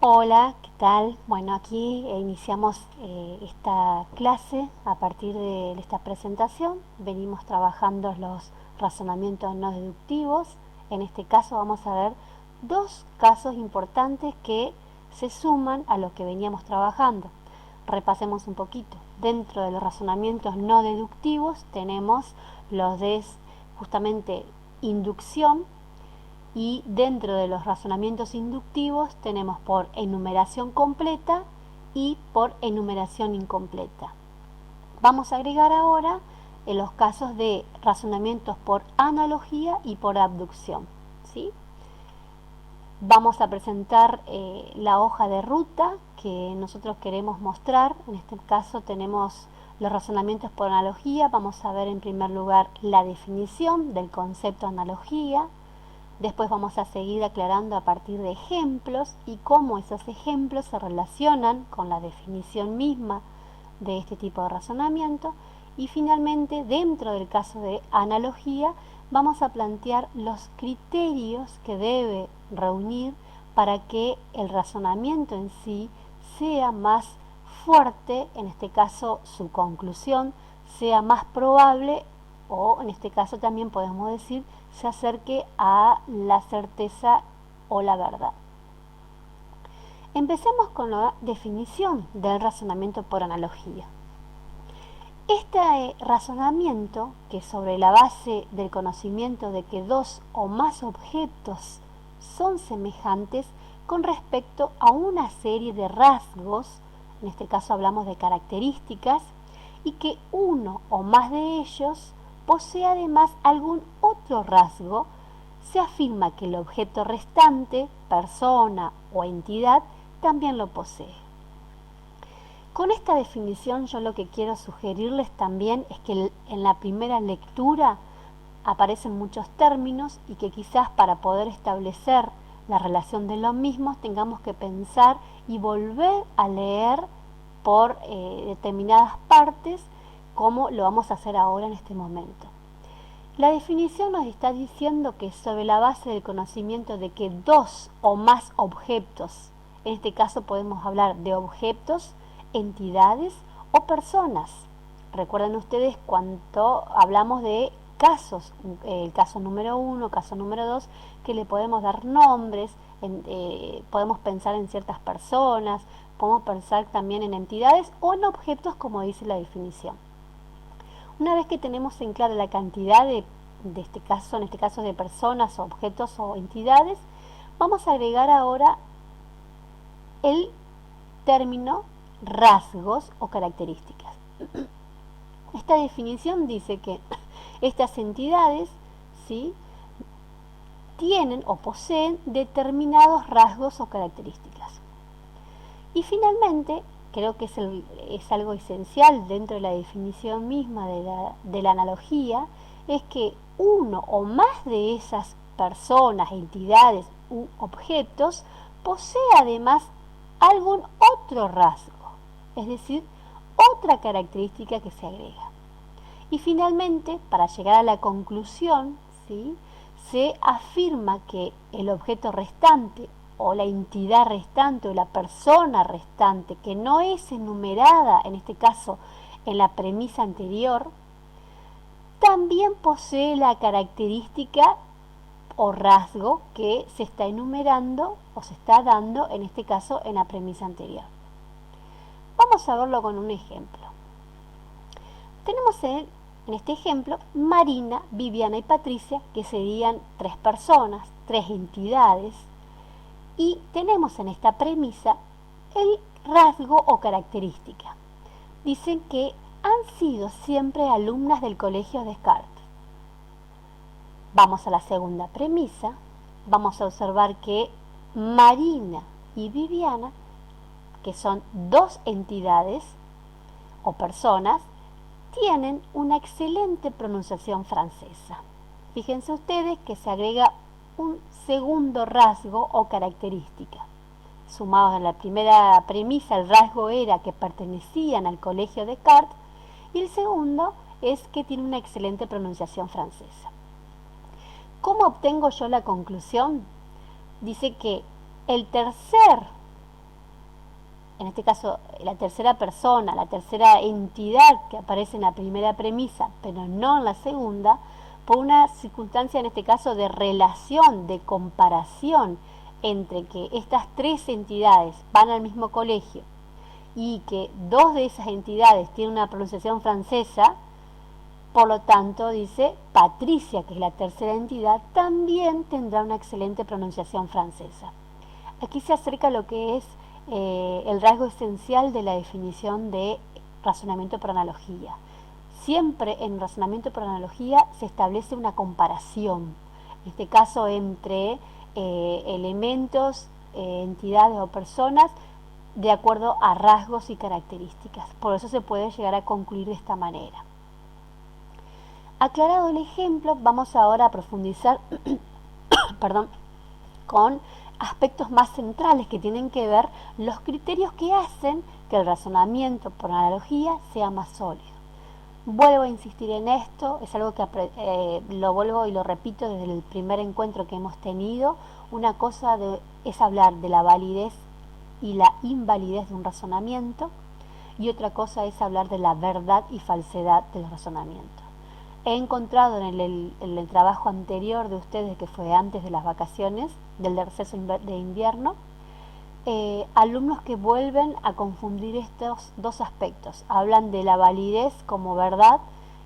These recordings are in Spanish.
Hola, ¿qué tal? Bueno, aquí iniciamos esta clase a partir de esta presentación. Venimos trabajando los razonamientos no deductivos. En este caso vamos a ver dos casos importantes que se suman a lo que veníamos trabajando. Repasemos un poquito. Dentro de los razonamientos no deductivos tenemos los de justamente inducción, y dentro de los razonamientos inductivos tenemos por enumeración completa y por enumeración incompleta. Vamos a agregar ahora en los casos de razonamientos por analogía y por abducción, ¿sí? Vamos a presentar la hoja de ruta que nosotros queremos mostrar. En este caso tenemos los razonamientos por analogía. Vamos a ver en primer lugar la definición del concepto analogía. Después vamos a seguir aclarando a partir de ejemplos y cómo esos ejemplos se relacionan con la definición misma de este tipo de razonamiento. Y finalmente, dentro del caso de analogía, vamos a plantear los criterios que debe reunir para que el razonamiento en sí sea más fuerte, en este caso su conclusión sea más probable, o en este caso también podemos decir se acerque a la certeza o la verdad. Empecemos con la definición del razonamiento por analogía. Este razonamiento, que sobre la base del conocimiento de que dos o más objetos son semejantes con respecto a una serie de rasgos, en este caso hablamos de características, y que uno o más de ellos posee además algún otro rasgo, se afirma que el objeto restante, persona o entidad, también lo posee. Con esta definición yo lo que quiero sugerirles también es que en la primera lectura aparecen muchos términos y que quizás para poder establecer la relación de los mismos tengamos que pensar y volver a leer por determinadas partes como lo vamos a hacer ahora en este momento. La definición nos está diciendo que sobre la base del conocimiento de que dos o más objetos, en este caso podemos hablar de objetos, entidades o personas. Recuerden ustedes cuando hablamos de casos, el caso número 1, caso número 2, que le podemos dar nombres, podemos pensar en ciertas personas, podemos pensar también en entidades o en objetos como dice la definición. Una vez que tenemos en claro la cantidad de este caso, en este caso de personas, objetos o entidades, vamos a agregar ahora el término rasgos o características. Esta definición dice que estas entidades, ¿sí?, tienen o poseen determinados rasgos o características. Y finalmente, creo que es algo esencial dentro de la definición misma de la analogía, es que uno o más de esas personas, entidades u objetos posee además algún otro rasgo, es decir, otra característica que se agrega. Y finalmente, para llegar a la conclusión, ¿sí?, se afirma que el objeto restante o la entidad restante o la persona restante que no es enumerada, en este caso en la premisa anterior, también posee la característica o rasgo que se está enumerando o se está dando, en este caso, en la premisa anterior. Vamos a verlo con un ejemplo. Tenemos en este ejemplo Marina, Viviana y Patricia, que serían tres personas, tres entidades, y tenemos en esta premisa el rasgo o característica. Dicen que han sido siempre alumnas del Colegio Descartes. Vamos a la segunda premisa. Vamos a observar que Marina y Viviana, que son dos entidades o personas, tienen una excelente pronunciación francesa. Fíjense ustedes que se agrega un segundo rasgo o característica. Sumados a la primera premisa, el rasgo era que pertenecían al Colegio Descartes, y el segundo es que tiene una excelente pronunciación francesa. ¿Cómo obtengo yo la conclusión? Dice que el tercer en este caso la tercera persona, la tercera entidad que aparece en la primera premisa, pero no en la segunda, por una circunstancia en este caso de relación, de comparación entre que estas tres entidades van al mismo colegio y que dos de esas entidades tienen una pronunciación francesa, por lo tanto dice Patricia, que es la tercera entidad, también tendrá una excelente pronunciación francesa. Aquí se acerca lo que es el rasgo esencial de la definición de razonamiento por analogía. Siempre en razonamiento por analogía se establece una comparación, en este caso entre elementos, entidades o personas, de acuerdo a rasgos y características. Por eso se puede llegar a concluir de esta manera. Aclarado el ejemplo, vamos ahora a profundizar perdón, con aspectos más centrales que tienen que ver los criterios que hacen que el razonamiento por analogía sea más sólido. Vuelvo a insistir en esto, es algo que lo vuelvo y lo repito desde el primer encuentro que hemos tenido. Una cosa es hablar de la validez y la invalidez de un razonamiento, y otra cosa es hablar de la verdad y falsedad del razonamiento. He encontrado en el trabajo anterior de ustedes, que fue antes de las vacaciones, del receso de invierno, alumnos que vuelven a confundir estos dos aspectos. Hablan de la validez como verdad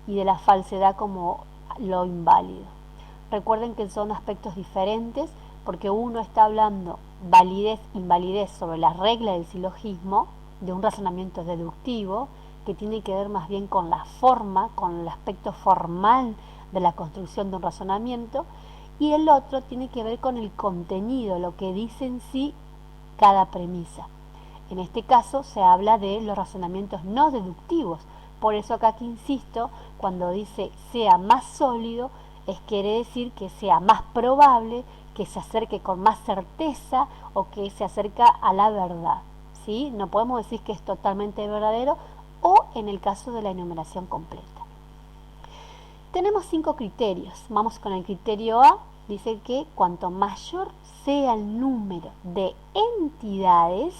y de la falsedad como lo inválido. Recuerden que son aspectos diferentes, porque uno está hablando validez, invalidez sobre la regla del silogismo, de un razonamiento deductivo, que tiene que ver más bien con la forma, con el aspecto formal de la construcción de un razonamiento, y el otro tiene que ver con el contenido, lo que dice en sí cada premisa. En este caso se habla de los razonamientos no deductivos. Por eso acá que insisto, cuando dice sea más sólido, quiere decir que sea más probable, que se acerque con más certeza o que se acerca a la verdad, ¿sí? No podemos decir que es totalmente verdadero, o en el caso de la enumeración completa. Tenemos 5 criterios. Vamos con el criterio A. Dice que cuanto mayor sea el número de entidades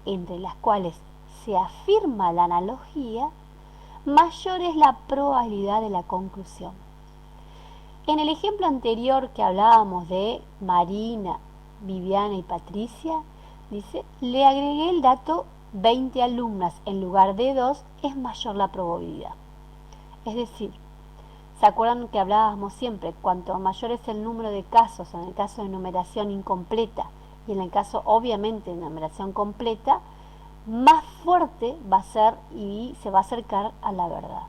entre las cuales se afirma la analogía, mayor es la probabilidad de la conclusión. En el ejemplo anterior que hablábamos de Marina, Viviana y Patricia, dice, le agregué el dato 20 alumnas en lugar de 2, es mayor la probabilidad. Es decir, ¿se acuerdan que hablábamos siempre? Cuanto mayor es el número de casos, en el caso de numeración incompleta y en el caso obviamente de numeración completa, más fuerte va a ser y se va a acercar a la verdad.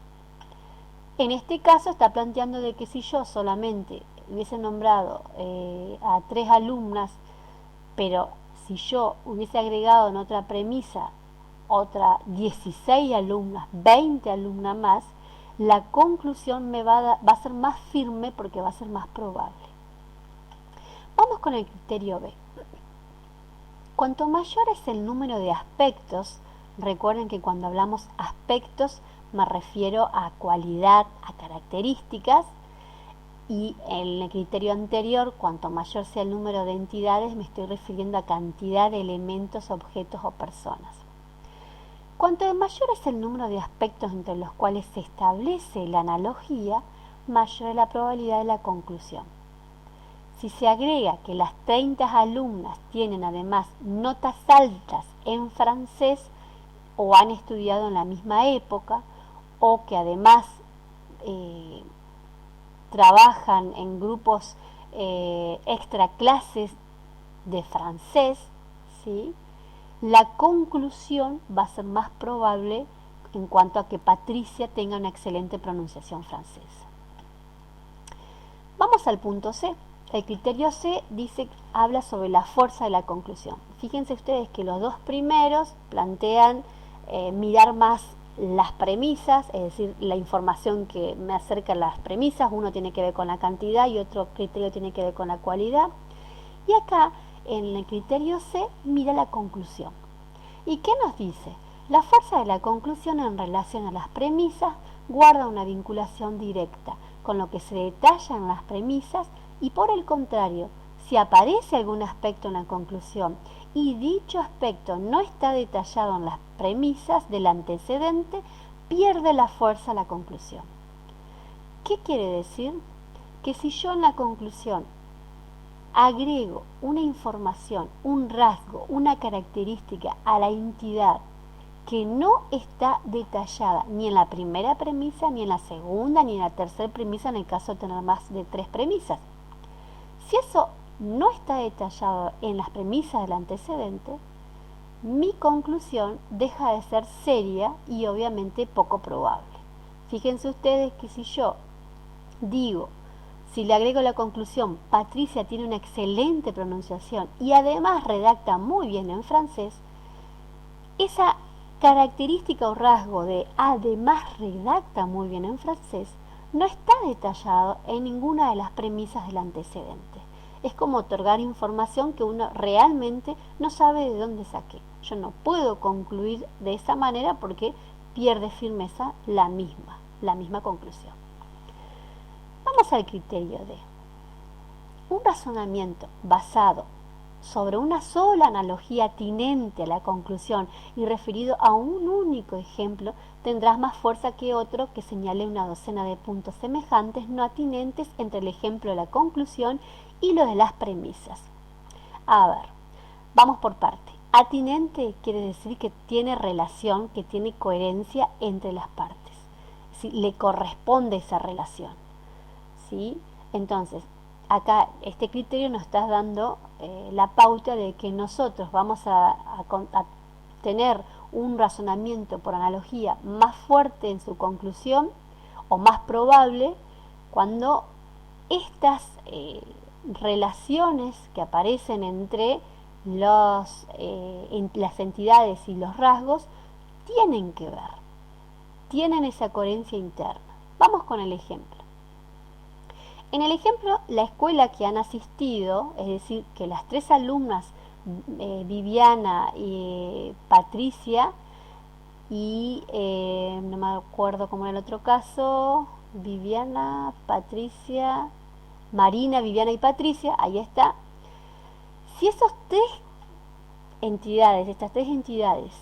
En este caso está planteando de que si yo solamente hubiese nombrado a 3 alumnas, pero si yo hubiese agregado en otra premisa otra 16 alumnas, 20 alumnas más, la conclusión va a ser más firme porque va a ser más probable. Vamos con el criterio B. Cuanto mayor es el número de aspectos, recuerden que cuando hablamos aspectos me refiero a cualidad, a características, y en el criterio anterior, cuanto mayor sea el número de entidades, me estoy refiriendo a cantidad de elementos, objetos o personas. Cuanto mayor es el número de aspectos entre los cuales se establece la analogía, mayor es la probabilidad de la conclusión. Si se agrega que las 30 alumnas tienen además notas altas en francés o han estudiado en la misma época, o que además trabajan en grupos extra clases de francés, ¿sí?, la conclusión va a ser más probable en cuanto a que Patricia tenga una excelente pronunciación francesa. Vamos al punto C. El criterio C habla sobre la fuerza de la conclusión. Fíjense ustedes que los dos primeros plantean mirar más las premisas, es decir, la información que me acerca a las premisas. Uno tiene que ver con la cantidad y otro criterio tiene que ver con la cualidad. Y acá, en el criterio C, mira la conclusión. ¿Y qué nos dice? La fuerza de la conclusión en relación a las premisas guarda una vinculación directa con lo que se detalla en las premisas, y por el contrario, Si aparece algún aspecto en la conclusión y dicho aspecto no está detallado en las premisas del antecedente, pierde la fuerza la conclusión. ¿Qué quiere decir? Que si yo en la conclusión agrego una información, un rasgo, una característica a la entidad que no está detallada ni en la primera premisa, ni en la segunda, ni en la tercera premisa, en el caso de tener más de 3 premisas. Si eso no está detallado en las premisas del antecedente, mi conclusión deja de ser seria y obviamente poco probable. Fíjense ustedes que si yo digo, si le agrego la conclusión, Patricia tiene una excelente pronunciación y además redacta muy bien en francés, esa característica o rasgo de además redacta muy bien en francés no está detallado en ninguna de las premisas del antecedente. Es como otorgar información que uno realmente no sabe de dónde saqué. Yo no puedo concluir de esa manera porque pierde firmeza la misma conclusión. Vamos al criterio de un razonamiento basado sobre una sola analogía atinente a la conclusión y referido a un único ejemplo, tendrá más fuerza que otro que señale una docena de puntos semejantes no atinentes entre el ejemplo de la conclusión y lo de las premisas. A ver, vamos por parte. Atinente quiere decir que tiene relación, que tiene coherencia entre las partes. ¿Sí? Le corresponde esa relación. ¿Sí? Entonces, acá este criterio nos está dando la pauta de que nosotros vamos a tener un razonamiento por analogía más fuerte en su conclusión o más probable cuando estas relaciones que aparecen entre las entidades y los rasgos tienen que ver, tienen esa coherencia interna. Vamos con el ejemplo. En el ejemplo, la escuela que han asistido, es decir, que las 3 alumnas, Viviana, Patricia y no me acuerdo cómo era el otro caso, Viviana, Patricia, Marina, Viviana y Patricia, ahí está. Si esos estas 3 entidades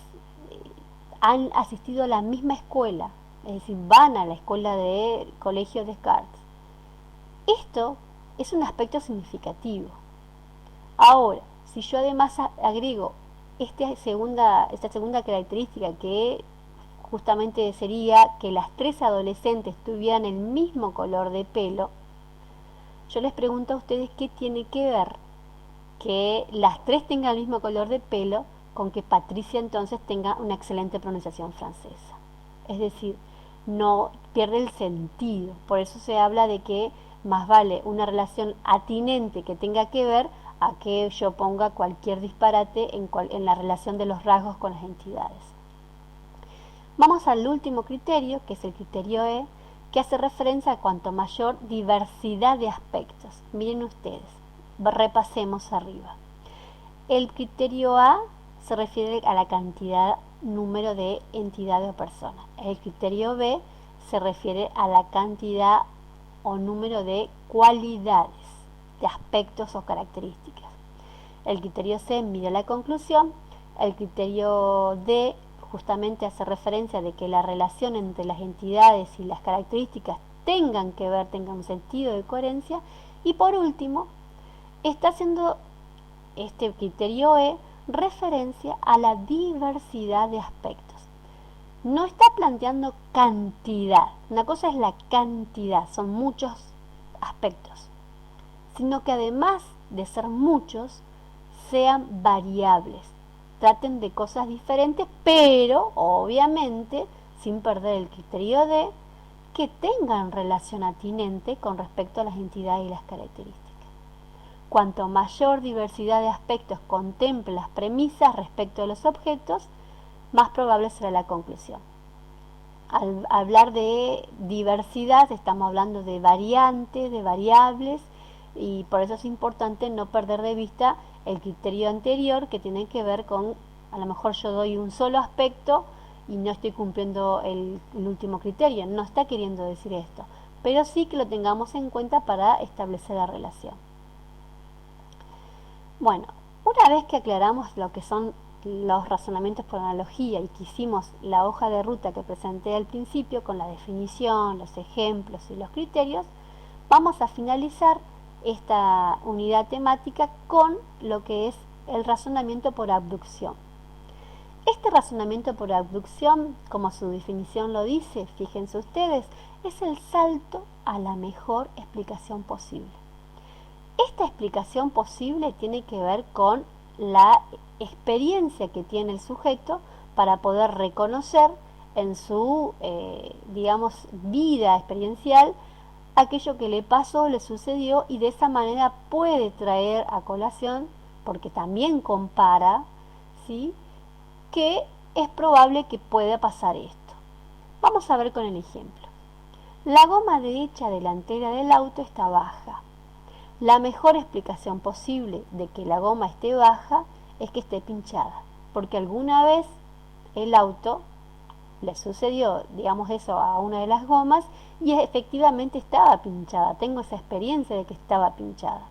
han asistido a la misma escuela, es decir, van a la escuela de Colegio Descartes, esto es un aspecto significativo. Ahora, si yo además agrego esta segunda característica, que justamente sería que las 3 adolescentes tuvieran el mismo color de pelo, yo les pregunto a ustedes qué tiene que ver que las 3 tengan el mismo color de pelo con que Patricia entonces tenga una excelente pronunciación francesa. Es decir, no pierde el sentido. Por eso se habla de que más vale una relación atinente que tenga que ver a que yo ponga cualquier disparate en la relación de los rasgos con las entidades. Vamos al último criterio, que es el criterio E, que hace referencia a cuanto mayor diversidad de aspectos. Miren ustedes, repasemos arriba. El criterio A se refiere a la cantidad, número de entidades o personas. El criterio B se refiere a la cantidad o número de cualidades, de aspectos o características. El criterio C mide la conclusión. El criterio D justamente hace referencia de que la relación entre las entidades y las características tengan que ver, tengan un sentido de coherencia. Y por último, está haciendo este criterio E referencia a la diversidad de aspectos. No está planteando cantidad, una cosa es la cantidad, son muchos aspectos, sino que además de ser muchos, sean variables, traten de cosas diferentes, pero obviamente sin perder el criterio de que tengan relación atinente con respecto a las entidades y las características. Cuanto mayor diversidad de aspectos contemple las premisas respecto a los objetos, más probable será la conclusión. Al hablar de diversidad estamos hablando de variantes, de variables, y por eso es importante no perder de vista el criterio anterior, que tiene que ver con, a lo mejor yo doy un solo aspecto y no estoy cumpliendo el último criterio, no está queriendo decir esto, pero sí que lo tengamos en cuenta para establecer la relación. Bueno, una vez que aclaramos lo que son los razonamientos por analogía y que hicimos la hoja de ruta que presenté al principio con la definición, los ejemplos y los criterios, vamos a finalizar esta unidad temática con lo que es el razonamiento por abducción. Este razonamiento por abducción, como su definición lo dice, fíjense ustedes, es el salto a la mejor explicación posible. Esta explicación posible tiene que ver con la experiencia que tiene el sujeto para poder reconocer en su, digamos, vida experiencial aquello que le pasó, le sucedió y de esa manera puede traer a colación, porque también compara, ¿sí?, que es probable que pueda pasar esto. Vamos a ver con el ejemplo. La goma derecha delantera del auto está baja. La mejor explicación posible de que la goma esté baja es que esté pinchada, porque alguna vez el auto le sucedió, digamos, eso a una de las gomas y efectivamente estaba pinchada. Tengo esa experiencia de que estaba pinchada.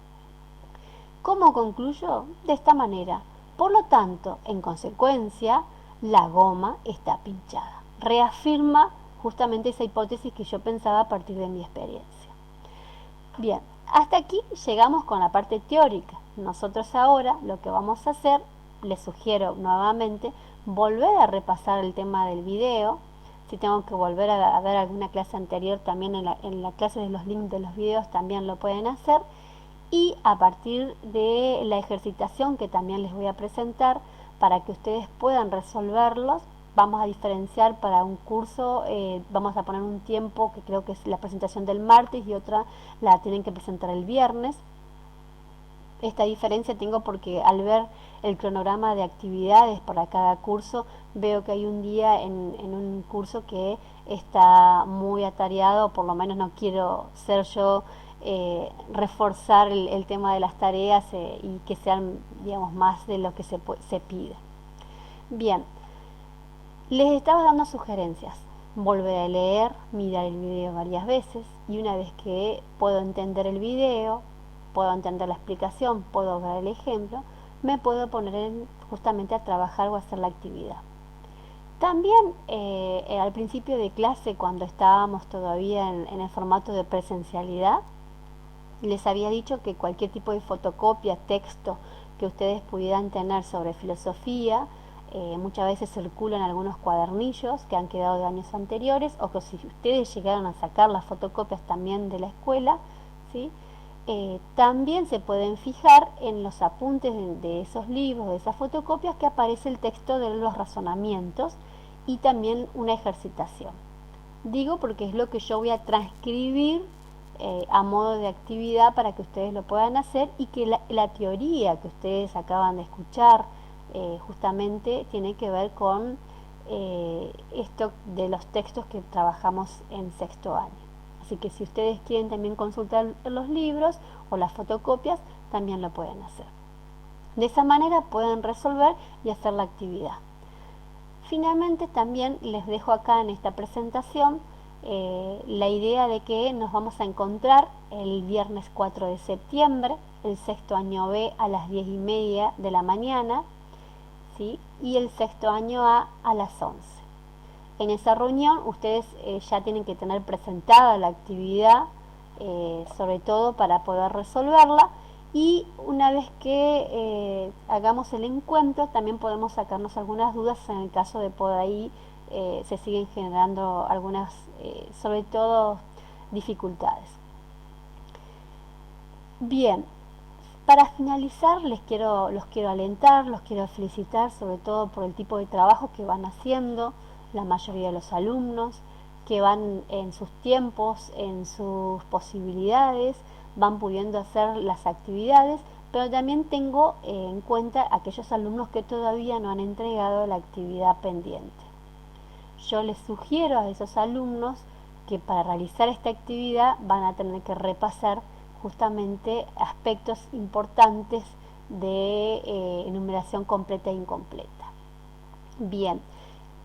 ¿Cómo concluyo? De esta manera. Por lo tanto, en consecuencia, la goma está pinchada. Reafirma justamente esa hipótesis que yo pensaba a partir de mi experiencia. Bien, hasta aquí llegamos con la parte teórica. Nosotros ahora lo que vamos a hacer, les sugiero nuevamente, volver a repasar el tema del video. Si tengo que volver a ver alguna clase anterior, también en la clase de los links de los videos también lo pueden hacer. Y a partir de la ejercitación que también les voy a presentar para que ustedes puedan resolverlos, vamos a diferenciar para un curso, vamos a poner un tiempo que creo que es la presentación del martes y otra la tienen que presentar el viernes. Esta diferencia tengo porque al ver el cronograma de actividades para cada curso, veo que hay un día en un curso que está muy atareado, por lo menos no quiero ser yo reforzar el tema de las tareas y que sean, digamos, más de lo que se pide. Bien, les estaba dando sugerencias. Volver a leer, mirar el video varias veces y una vez que puedo entender el video, puedo entender la explicación, puedo ver el ejemplo, me puedo poner justamente a trabajar o a hacer la actividad. También al principio de clase, cuando estábamos todavía en el formato de presencialidad, les había dicho que cualquier tipo de fotocopia, texto que ustedes pudieran tener sobre filosofía, muchas veces circulan algunos cuadernillos que han quedado de años anteriores, o que si ustedes llegaron a sacar las fotocopias también de la escuela, ¿sí?, también se pueden fijar en los apuntes de esos libros, de esas fotocopias, que aparece el texto de los razonamientos y también una ejercitación. Digo porque es lo que yo voy a transcribir a modo de actividad para que ustedes lo puedan hacer y que la teoría que ustedes acaban de escuchar justamente tiene que ver con esto de los textos que trabajamos en sexto año. Así que si ustedes quieren también consultar los libros o las fotocopias, también lo pueden hacer. De esa manera pueden resolver y hacer la actividad. Finalmente también les dejo acá en esta presentación la idea de que nos vamos a encontrar el viernes 4 de septiembre, el sexto año B a las 10:30 de la mañana, ¿sí?, y el sexto año A las 11. En esa reunión ustedes ya tienen que tener presentada la actividad, sobre todo para poder resolverla, y una vez que hagamos el encuentro también podemos sacarnos algunas dudas en el caso de por ahí se siguen generando algunas, sobre todo, dificultades. Bien, para finalizar los quiero alentar, los quiero felicitar sobre todo por el tipo de trabajo que van haciendo la mayoría de los alumnos, que van en sus tiempos, en sus posibilidades, van pudiendo hacer las actividades, pero también tengo en cuenta aquellos alumnos que todavía no han entregado la actividad pendiente. Yo les sugiero a esos alumnos que para realizar esta actividad van a tener que repasar justamente aspectos importantes de enumeración completa e incompleta. Bien,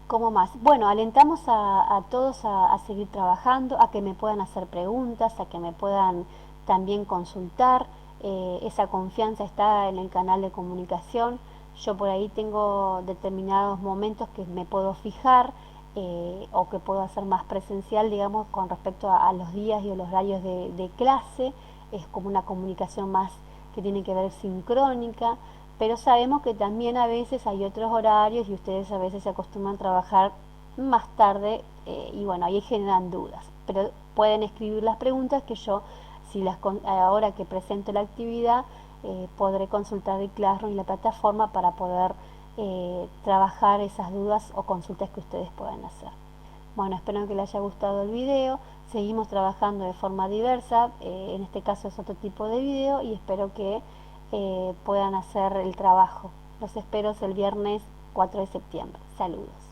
¿cómo más? Bueno, alentamos a todos a seguir trabajando, a que me puedan hacer preguntas, a que me puedan también consultar. esa confianza está en el canal de comunicación. Yo por ahí tengo determinados momentos que me puedo fijar o que puedo hacer más presencial, digamos, con respecto a los días y los horarios de clase. Es como una comunicación más que tiene que ver sincrónica, pero sabemos que también a veces hay otros horarios y ustedes a veces se acostumbran a trabajar más tarde y bueno, ahí generan dudas, pero pueden escribir las preguntas que yo, si ahora que presento la actividad, podré consultar el Classroom y la plataforma para poder trabajar esas dudas o consultas que ustedes puedan hacer. Bueno, espero que les haya gustado el video. Seguimos trabajando de forma diversa, en este caso es otro tipo de video y espero que puedan hacer el trabajo. Los espero el viernes 4 de septiembre. Saludos.